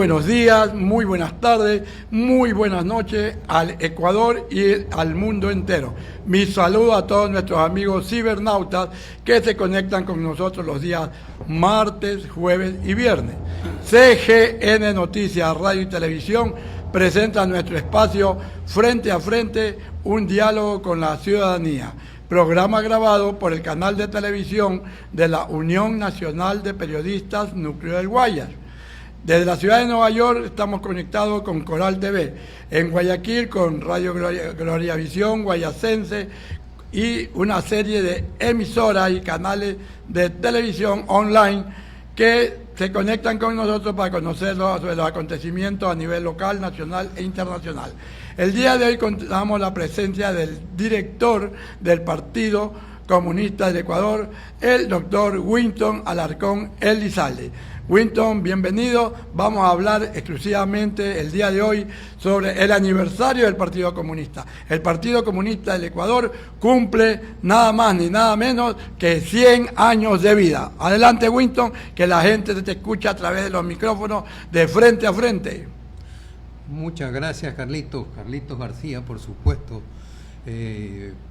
buenos días, muy buenas tardes, muy buenas noches al Ecuador y al mundo entero. Mi saludo a todos nuestros amigos cibernautas que se conectan con nosotros los días martes, jueves y viernes. CGN Noticias, Radio y Televisión presenta nuestro espacio Frente a Frente, un diálogo con la ciudadanía. Programa grabado por el canal de televisión de la Unión Nacional de Periodistas Núcleo del Guayas. Desde la ciudad de Nueva York estamos conectados con Coral TV, en Guayaquil con Radio Gloria Visión, Guayacense y una serie de emisoras y canales de televisión online que se conectan con nosotros para conocer sobre los acontecimientos a nivel local, nacional e internacional. El día de hoy contamos la presencia del director del Partido Comunista del Ecuador, el doctor Winton Alarcón Elizalde. Winton, bienvenido. Vamos a hablar exclusivamente el día de hoy sobre el aniversario del Partido Comunista. El Partido Comunista del Ecuador cumple nada más ni nada menos que 100 años de vida. Adelante, Winton, que la gente te escucha a través de los micrófonos de Frente a Frente. Muchas gracias, Carlitos García, por supuesto,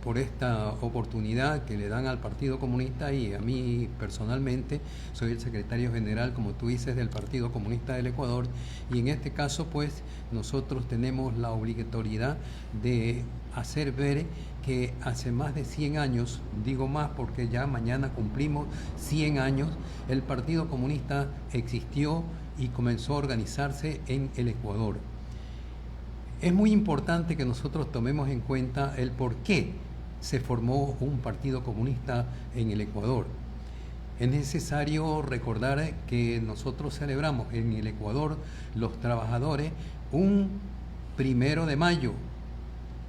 por esta oportunidad que le dan al Partido Comunista y a mí personalmente. Soy el secretario general, como tú dices, del Partido Comunista del Ecuador, y en este caso pues nosotros tenemos la obligatoriedad de hacer ver que hace más de 100 años, digo más porque ya mañana cumplimos 100 años, el Partido Comunista existió y comenzó a organizarse en el Ecuador. Es muy importante que nosotros tomemos en cuenta el por qué se formó un partido comunista en el Ecuador. Es necesario recordar que nosotros celebramos en el Ecuador, los trabajadores, un 1 de mayo,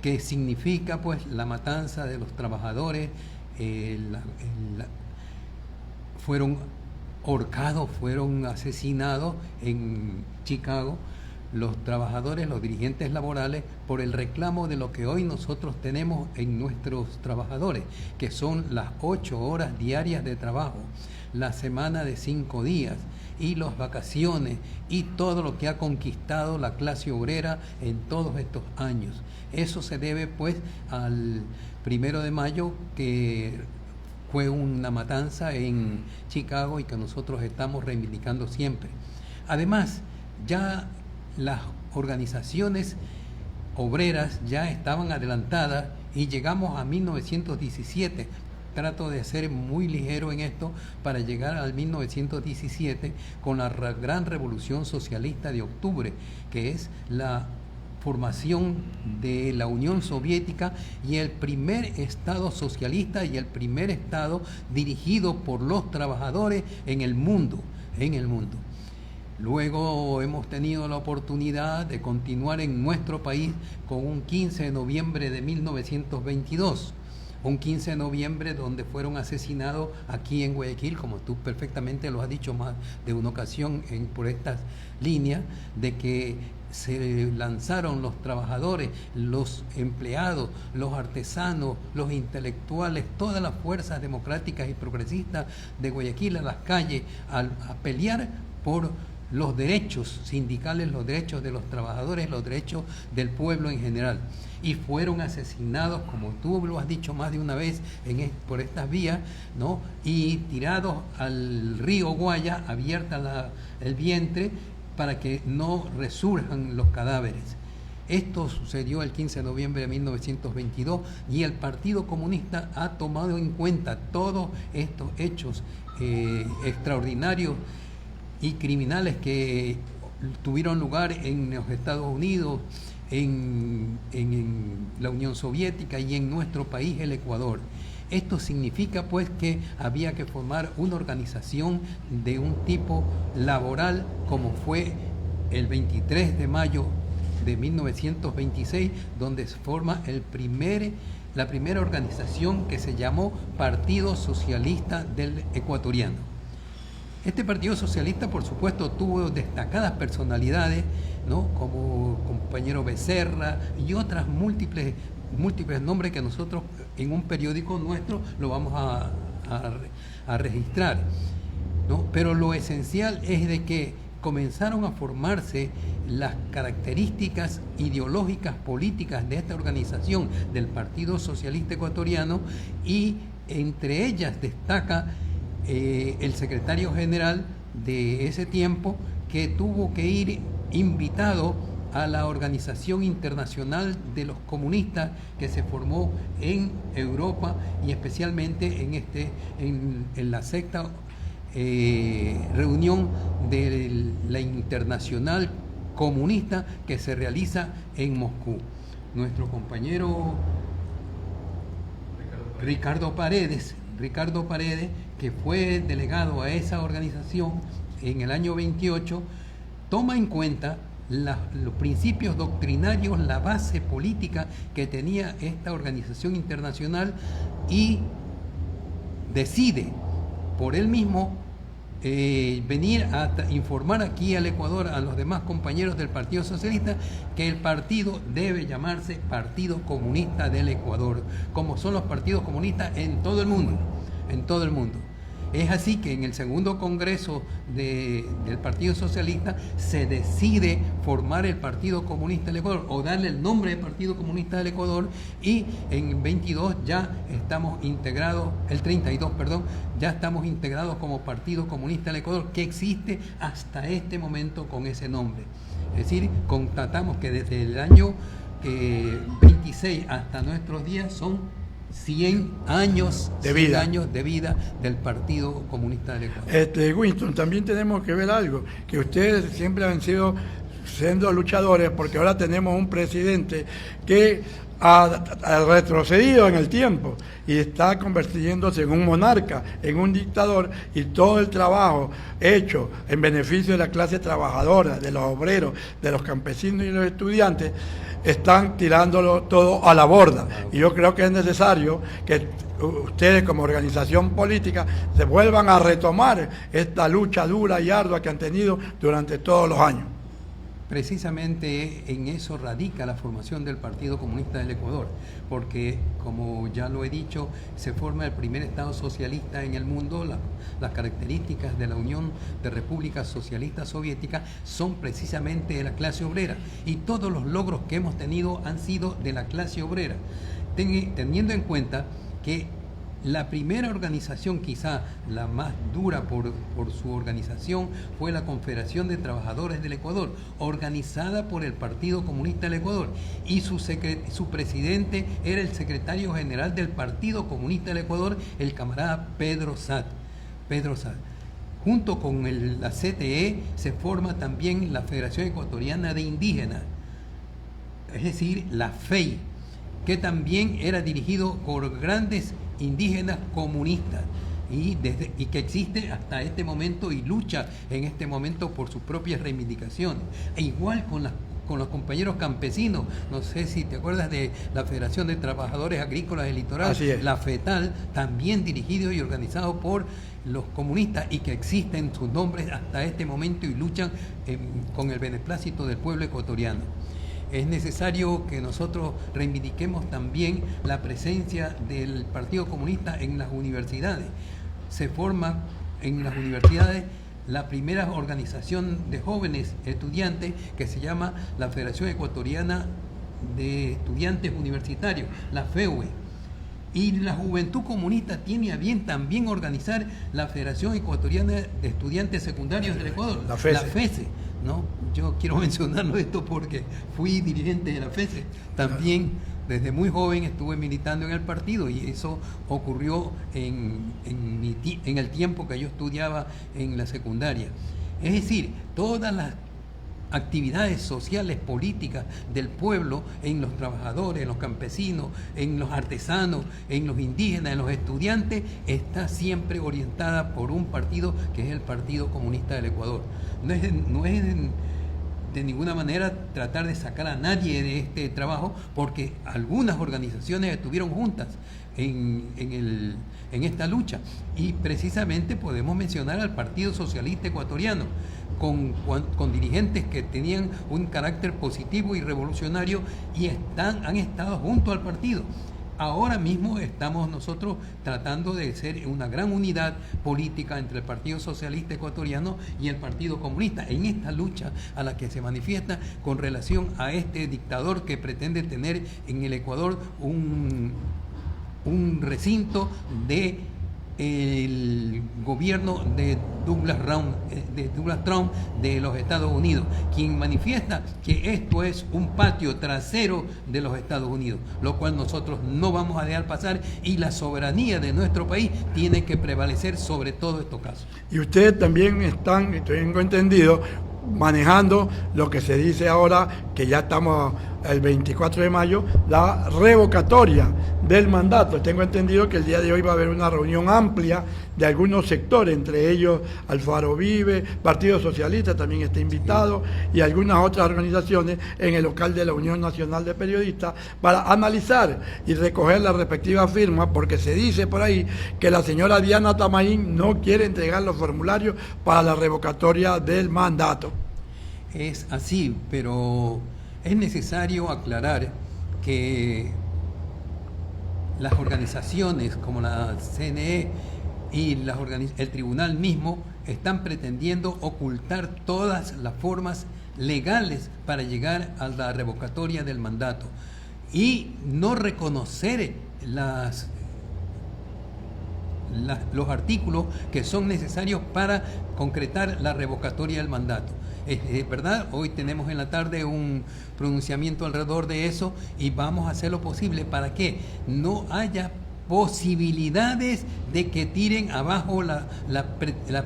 que significa pues la matanza de los trabajadores, fueron ahorcados, fueron asesinados en Chicago, los trabajadores, los dirigentes laborales, por el reclamo de lo que hoy nosotros tenemos en nuestros trabajadores, que son las 8 horas diarias de trabajo, la semana de 5 días y las vacaciones y todo lo que ha conquistado la clase obrera en todos estos años. Eso se debe pues al 1 de mayo, que fue una matanza en Chicago y que nosotros estamos reivindicando siempre. Además, ya las organizaciones obreras ya estaban adelantadas y llegamos a 1917. Trato de ser muy ligero en esto para llegar al 1917 con la gran revolución socialista de octubre, que es la formación de la Unión Soviética y el primer Estado socialista y el primer Estado dirigido por los trabajadores en el mundo. Luego hemos tenido la oportunidad de continuar en nuestro país con un 15 de noviembre de 1922, un 15 de noviembre donde fueron asesinados aquí en Guayaquil, como tú perfectamente lo has dicho más de una ocasión por estas líneas, de que se lanzaron los trabajadores, los empleados, los artesanos, los intelectuales, todas las fuerzas democráticas y progresistas de Guayaquil a las calles a pelear por los derechos sindicales, los derechos de los trabajadores, los derechos del pueblo en general. Y fueron asesinados, como tú lo has dicho más de una vez por estas vías, ¿no? Y tirados al río Guaya, abierta el vientre para que no resurjan los cadáveres. Esto sucedió el 15 de noviembre de 1922 y el Partido Comunista ha tomado en cuenta todos estos hechos extraordinarios y criminales que tuvieron lugar en los Estados Unidos, en la Unión Soviética y en nuestro país, el Ecuador. Esto significa pues que había que formar una organización de un tipo laboral, como fue el 23 de mayo de 1926, donde se forma la primera organización que se llamó Partido Socialista del Ecuatoriano. Este Partido Socialista, por supuesto, tuvo destacadas personalidades, ¿no? Como compañero Becerra y otras múltiples nombres que nosotros en un periódico nuestro lo vamos a registrar, ¿no? Pero lo esencial es de que comenzaron a formarse las características ideológicas políticas de esta organización del Partido Socialista Ecuatoriano, y entre ellas destaca el secretario general de ese tiempo, que tuvo que ir invitado a la Organización Internacional de los Comunistas, que se formó en Europa y especialmente en la sexta reunión de la Internacional Comunista, que se realiza en Moscú. Nuestro compañero Ricardo Paredes, que fue delegado a esa organización en el año 28, toma en cuenta los principios doctrinarios, la base política que tenía esta organización internacional, y decide por él mismo venir a informar aquí al Ecuador, a los demás compañeros del Partido Socialista, que el partido debe llamarse Partido Comunista del Ecuador, como son los partidos comunistas en todo el mundo, Es así que en el segundo congreso del Partido Socialista se decide formar el Partido Comunista del Ecuador, o darle el nombre de Partido Comunista del Ecuador, y en el 22 ya estamos integrados, ya estamos integrados como Partido Comunista del Ecuador, que existe hasta este momento con ese nombre. Es decir, constatamos que desde el año 26 hasta nuestros días son 100 años de vida del Partido Comunista del Ecuador. Winston, también tenemos que ver algo, que ustedes siempre han sido siendo luchadores, porque ahora tenemos un presidente que ha retrocedido en el tiempo y está convirtiéndose en un monarca, en un dictador, y todo el trabajo hecho en beneficio de la clase trabajadora, de los obreros, de los campesinos y los estudiantes, están tirándolo todo a la borda. Y yo creo que es necesario que ustedes como organización política se vuelvan a retomar esta lucha dura y ardua que han tenido durante todos los años. Precisamente en eso radica la formación del Partido Comunista del Ecuador, porque, como ya lo he dicho, se forma el primer Estado socialista en el mundo. Las características de la Unión de Repúblicas Socialistas Soviéticas son precisamente de la clase obrera, y todos los logros que hemos tenido han sido de la clase obrera, teniendo en cuenta que la primera organización, quizá la más dura por su organización, fue la Confederación de Trabajadores del Ecuador, organizada por el Partido Comunista del Ecuador, y su presidente era el secretario general del Partido Comunista del Ecuador, el camarada Pedro Saad. Junto con la CTE se forma también la Federación Ecuatoriana de Indígenas, es decir, la FEI, que también era dirigido por grandes indígenas comunistas, y que existe hasta este momento y lucha en este momento por sus propias reivindicaciones. E igual con los compañeros campesinos, no sé si te acuerdas de la Federación de Trabajadores Agrícolas del Litoral, la FETAL, también dirigido y organizado por los comunistas, y que existen sus nombres hasta este momento y luchan con el beneplácito del pueblo ecuatoriano. Es necesario que nosotros reivindiquemos también la presencia del Partido Comunista en las universidades. Se forma en las universidades la primera organización de jóvenes estudiantes, que se llama la Federación Ecuatoriana de Estudiantes Universitarios, la FEUE. Y la Juventud Comunista tiene a bien también organizar la Federación Ecuatoriana de Estudiantes Secundarios del Ecuador, la FESE. ¿No? Yo quiero mencionarlo esto porque fui dirigente de la FESE. También desde muy joven estuve militando en el partido, y eso ocurrió en el tiempo que yo estudiaba en la secundaria. Es decir, todas las actividades sociales, políticas del pueblo, en los trabajadores, en los campesinos, en los artesanos, en los indígenas, en los estudiantes, está siempre orientada por un partido, que es el Partido Comunista del Ecuador. No es de ninguna manera tratar de sacar a nadie de este trabajo, porque algunas organizaciones estuvieron juntas en esta lucha, y precisamente podemos mencionar al Partido Socialista Ecuatoriano, con dirigentes que tenían un carácter positivo y revolucionario, y han estado junto al partido. Ahora mismo estamos nosotros tratando de ser una gran unidad política entre el Partido Socialista Ecuatoriano y el Partido Comunista, en esta lucha a la que se manifiesta con relación a este dictador que pretende tener en el Ecuador un recinto de el gobierno de Douglas Trump de los Estados Unidos, quien manifiesta que esto es un patio trasero de los Estados Unidos, lo cual nosotros no vamos a dejar pasar, y la soberanía de nuestro país tiene que prevalecer sobre todos estos casos. Y ustedes también están, tengo entendido, manejando lo que se dice ahora, que ya estamos el 24 de mayo, la revocatoria del mandato. Tengo entendido que el día de hoy va a haber una reunión amplia de algunos sectores, entre ellos Alfaro Vive, Partido Socialista también está invitado, y algunas otras organizaciones en el local de la Unión Nacional de Periodistas, para analizar y recoger las respectivas firmas, porque se dice por ahí que la señora Diana Tamaín no quiere entregar los formularios para la revocatoria del mandato. Es así, pero es necesario aclarar que las organizaciones como la CNE y el tribunal mismo están pretendiendo ocultar todas las formas legales para llegar a la revocatoria del mandato y no reconocer los artículos que son necesarios para concretar la revocatoria del mandato. Es verdad, hoy tenemos en la tarde un pronunciamiento alrededor de eso y vamos a hacer lo posible para que no haya posibilidades de que tiren abajo la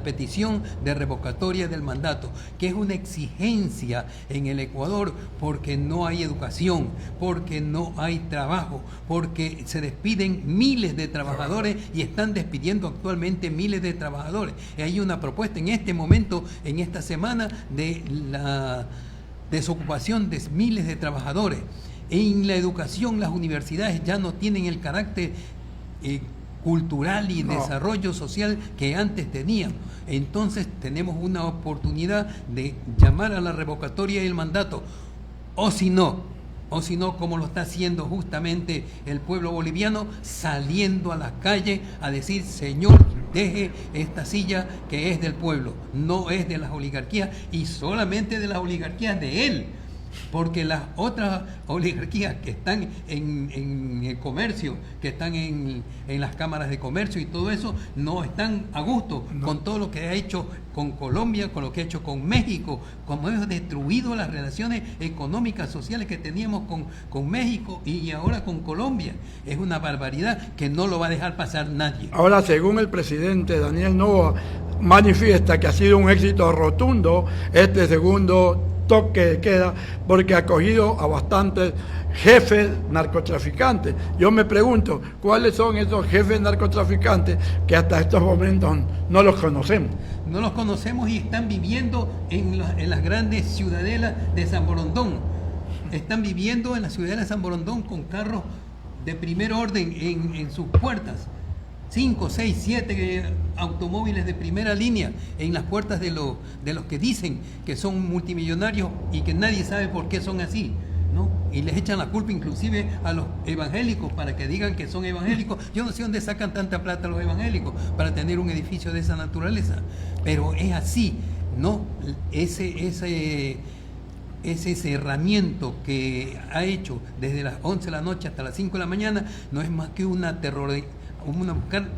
petición de revocatoria del mandato, que es una exigencia en el Ecuador, porque no hay educación, porque no hay trabajo, porque se despiden miles de trabajadores y están despidiendo actualmente miles de trabajadores. Hay una propuesta en este momento, en esta semana, de la desocupación de miles de trabajadores. En la educación, las universidades ya no tienen el carácter cultural y desarrollo social que antes tenían. Entonces tenemos una oportunidad de llamar a la revocatoria del mandato, o si no, como lo está haciendo justamente el pueblo boliviano, saliendo a las calles a decir: señor, deje esta silla que es del pueblo, no es de las oligarquías, y solamente de las oligarquías de él, porque las otras oligarquías que están en el comercio, que están en las cámaras de comercio y todo eso, no están a gusto con todo lo que ha hecho con Colombia, con lo que ha hecho con México, como hemos destruido las relaciones económicas, sociales que teníamos con México y ahora con Colombia. Es una barbaridad que no lo va a dejar pasar nadie. Ahora, según el presidente Daniel Noboa, manifiesta que ha sido un éxito rotundo este segundo toque de queda, porque ha acogido a bastantes jefes narcotraficantes. Yo me pregunto, ¿cuáles son esos jefes narcotraficantes que hasta estos momentos no los conocemos? No los conocemos y están viviendo en las grandes ciudadelas de San Borondón. Están viviendo en la ciudadela de San Borondón con carros de primer orden en sus puertas. 5, 6, 7 automóviles de primera línea en las puertas de los que dicen que son multimillonarios y que nadie sabe por qué son así, ¿no? Y les echan la culpa inclusive a los evangélicos para que digan que son evangélicos. Yo no sé dónde sacan tanta plata los evangélicos para tener un edificio de esa naturaleza, pero es así, ¿no? Ese cerramiento que ha hecho desde las 11 de la noche hasta las 5 de la mañana no es más que buscar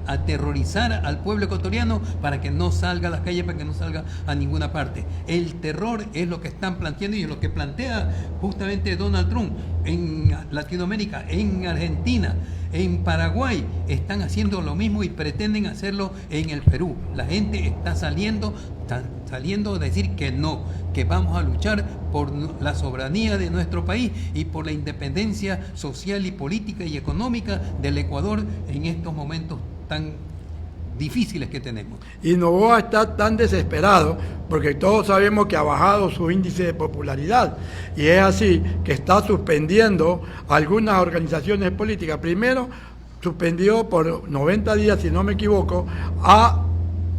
aterrorizar al pueblo ecuatoriano para que no salga a las calles, para que no salga a ninguna parte. El terror es lo que están planteando y es lo que plantea justamente Donald Trump en Latinoamérica, en Argentina, en Paraguay. Están haciendo lo mismo y pretenden hacerlo en el Perú. La gente está saliendo a decir que no, que vamos a luchar por la soberanía de nuestro país y por la independencia social y política y económica del Ecuador en estos momentos tan difíciles que tenemos. Y Noboa está tan desesperado porque todos sabemos que ha bajado su índice de popularidad, y es así que está suspendiendo algunas organizaciones políticas. Primero suspendió por 90 días, si no me equivoco, a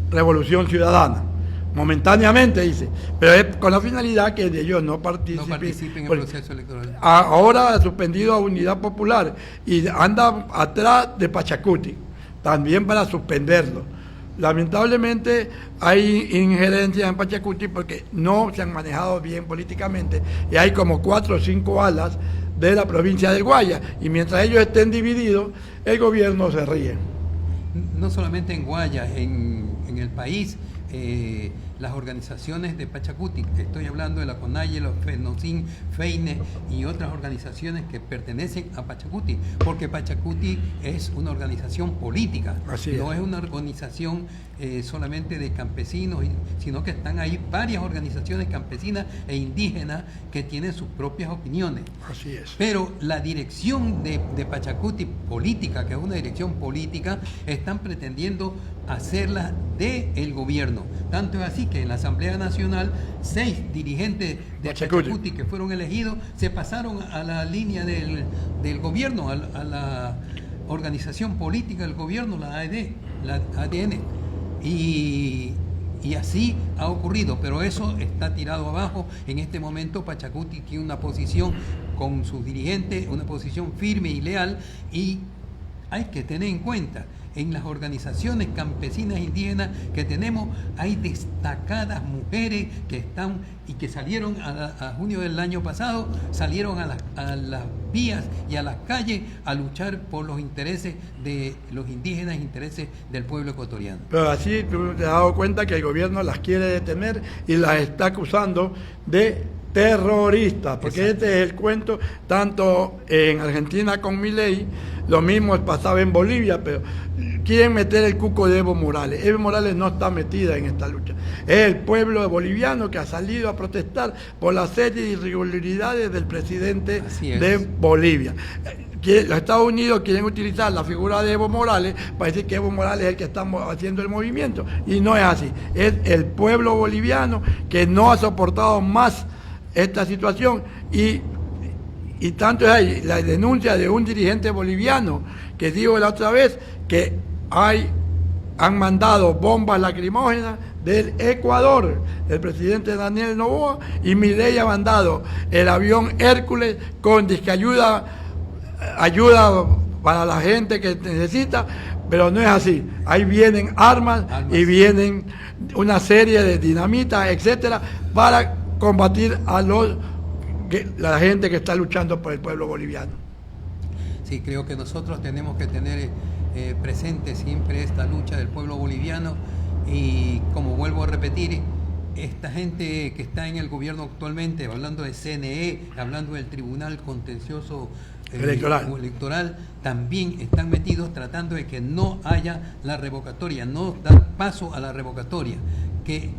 Revolución Ciudadana. momentáneamente, dice, pero es con la finalidad que ellos no participen en el proceso electoral. Ahora ha suspendido a Unidad Popular y anda atrás de Pachacuti, también para suspenderlo. Lamentablemente hay injerencias en Pachacuti porque no se han manejado bien políticamente y hay como 4 o 5 alas de la provincia del Guaya, y mientras ellos estén divididos, el gobierno se ríe. No solamente en Guaya, en el país, las organizaciones de Pachacuti, estoy hablando de la CONAIE, los FENOCIN, FEINE y otras organizaciones que pertenecen a Pachacuti, porque Pachacuti es una organización política, no es una organización solamente de campesinos, sino que están ahí varias organizaciones campesinas e indígenas que tienen sus propias opiniones. Así es. Pero la dirección de Pachacuti política, que es una dirección política, están pretendiendo hacerla del gobierno. Tanto es así que en la Asamblea Nacional 6 dirigentes de Pachacuti que fueron elegidos se pasaron a la línea del gobierno, a la organización política del gobierno, la ADN. Y así ha ocurrido, pero eso está tirado abajo. En este momento Pachacuti tiene una posición con sus dirigentes, una posición firme y leal, y hay que tener en cuenta, en las organizaciones campesinas indígenas que tenemos, hay destacadas mujeres que están y que salieron a junio del año pasado, salieron a las vías y a las calles a luchar por los intereses de los indígenas, intereses del pueblo ecuatoriano. Pero así tú te has dado cuenta que el gobierno las quiere detener y las está acusando de terroristas, porque Exacto. Este es el cuento, tanto en Argentina con Milei, lo mismo pasaba en Bolivia, pero quieren meter el cuco de Evo Morales. Evo Morales no está metida en esta lucha. Es el pueblo boliviano que ha salido a protestar por la serie de irregularidades del presidente de Bolivia. Los Estados Unidos quieren utilizar la figura de Evo Morales para decir que Evo Morales es el que está haciendo el movimiento, y no es así. Es el pueblo boliviano que no ha soportado más esta situación, y tanto es ahí la denuncia de un dirigente boliviano que dijo la otra vez que han mandado bombas lacrimógenas del Ecuador, el presidente Daniel Noboa, y Milei ha mandado el avión Hércules con ayuda para la gente que necesita, pero no es así. Ahí vienen armas y vienen una serie de dinamitas, etcétera, para combatir a la gente que está luchando por el pueblo boliviano. Sí, creo que nosotros tenemos que tener presente siempre esta lucha del pueblo boliviano, y como vuelvo a repetir, esta gente que está en el gobierno actualmente, hablando de CNE, hablando del Tribunal Contencioso electoral, también están metidos tratando de que no haya la revocatoria, no dar paso a la revocatoria, que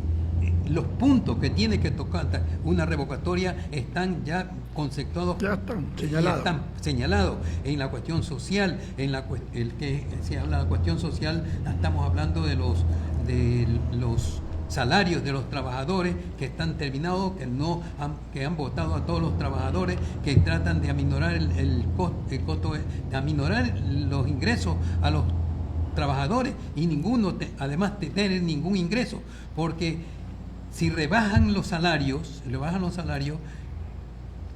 los puntos que tiene que tocar una revocatoria están ya conceptuados, ya están señalados en la cuestión social. En el que se habla de la cuestión social, estamos hablando de los salarios de los trabajadores que están terminados, que han votado a todos los trabajadores, que tratan de aminorar el costo, de aminorar los ingresos a los trabajadores, y ninguno además de tener ningún ingreso, porque si rebajan los salarios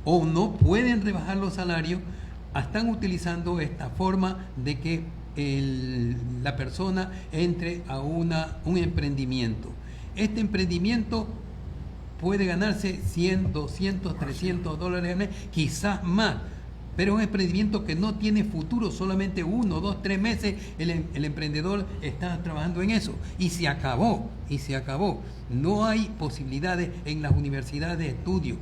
o no pueden rebajar los salarios, están utilizando esta forma de que la persona entre a un emprendimiento. Este emprendimiento puede ganarse 100, 200, 300 dólares al mes, quizás más, pero es un emprendimiento que no tiene futuro, solamente 1, 2, 3 meses el emprendedor está trabajando en eso, y se acabó. No hay posibilidades en las universidades de estudio.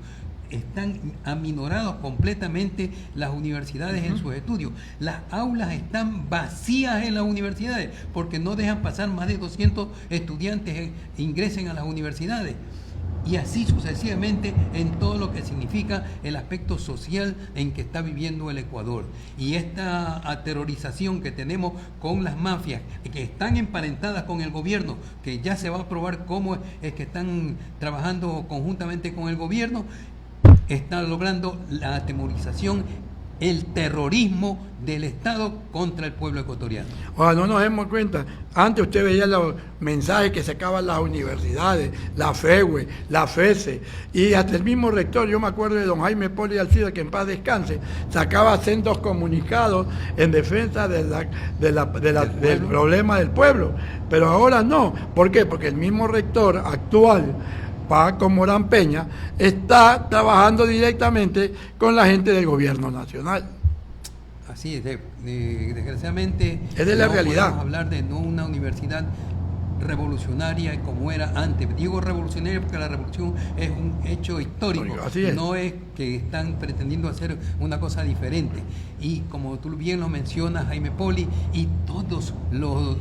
Están aminorados completamente las universidades en sus estudios. Las aulas están vacías en las universidades porque no dejan pasar más de 200 estudiantes ingresen a las universidades. Y así sucesivamente en todo lo que significa el aspecto social en que está viviendo el Ecuador. Y esta aterrorización que tenemos con las mafias que están emparentadas con el gobierno, que ya se va a probar cómo es que están trabajando conjuntamente con el gobierno, está logrando la atemorización el terrorismo del Estado contra el pueblo ecuatoriano. Ahora, no nos demos cuenta. Antes usted veía los mensajes que sacaban las universidades, la FEUE, la FESE, y hasta el mismo rector, yo me acuerdo de don Jaime Poli Alcida, que en paz descanse, sacaba sendos comunicados en defensa del problema del pueblo. Pero ahora no. ¿Por qué? Porque el mismo rector actual, Paco Morán Peña, está trabajando directamente con la gente del gobierno nacional. Así es, desgraciadamente es de la no realidad. Podemos hablar de no una universidad revolucionaria como era antes. Digo revolucionaria porque la revolución es un hecho histórico. Así es. No es que están pretendiendo hacer una cosa diferente. Y como tú bien lo mencionas, Jaime Poli y todos los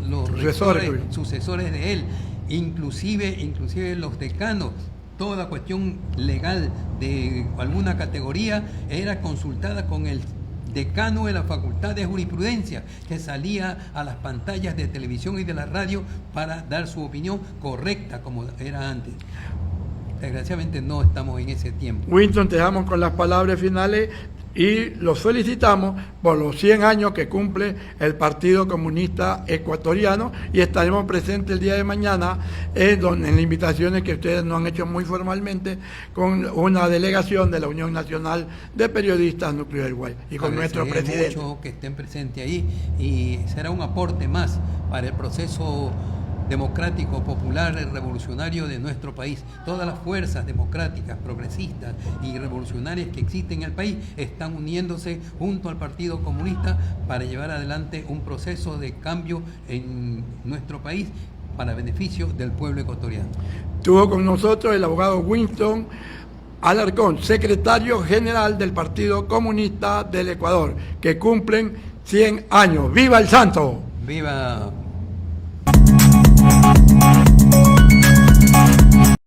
sucesores de él, inclusive los decanos, toda cuestión legal de alguna categoría era consultada con el decano de la Facultad de Jurisprudencia, que salía a las pantallas de televisión y de la radio para dar su opinión correcta como era antes. Desgraciadamente no estamos en ese tiempo. Winston, te dejamos con las palabras finales y los felicitamos por los 100 años que cumple el Partido Comunista Ecuatoriano, y estaremos presentes el día de mañana en las invitaciones que ustedes nos han hecho muy formalmente con una delegación de la Unión Nacional de Periodistas Núcleo del Guay y con nuestro presidente. Mucho que estén presentes ahí, y será un aporte más para el proceso democrático, popular, revolucionario de nuestro país. Todas las fuerzas democráticas, progresistas y revolucionarias que existen en el país están uniéndose junto al Partido Comunista para llevar adelante un proceso de cambio en nuestro país para beneficio del pueblo ecuatoriano. Estuvo con nosotros el abogado Winston Alarcón, secretario general del Partido Comunista del Ecuador, que cumplen 100 años. ¡Viva el Santo! ¡Viva!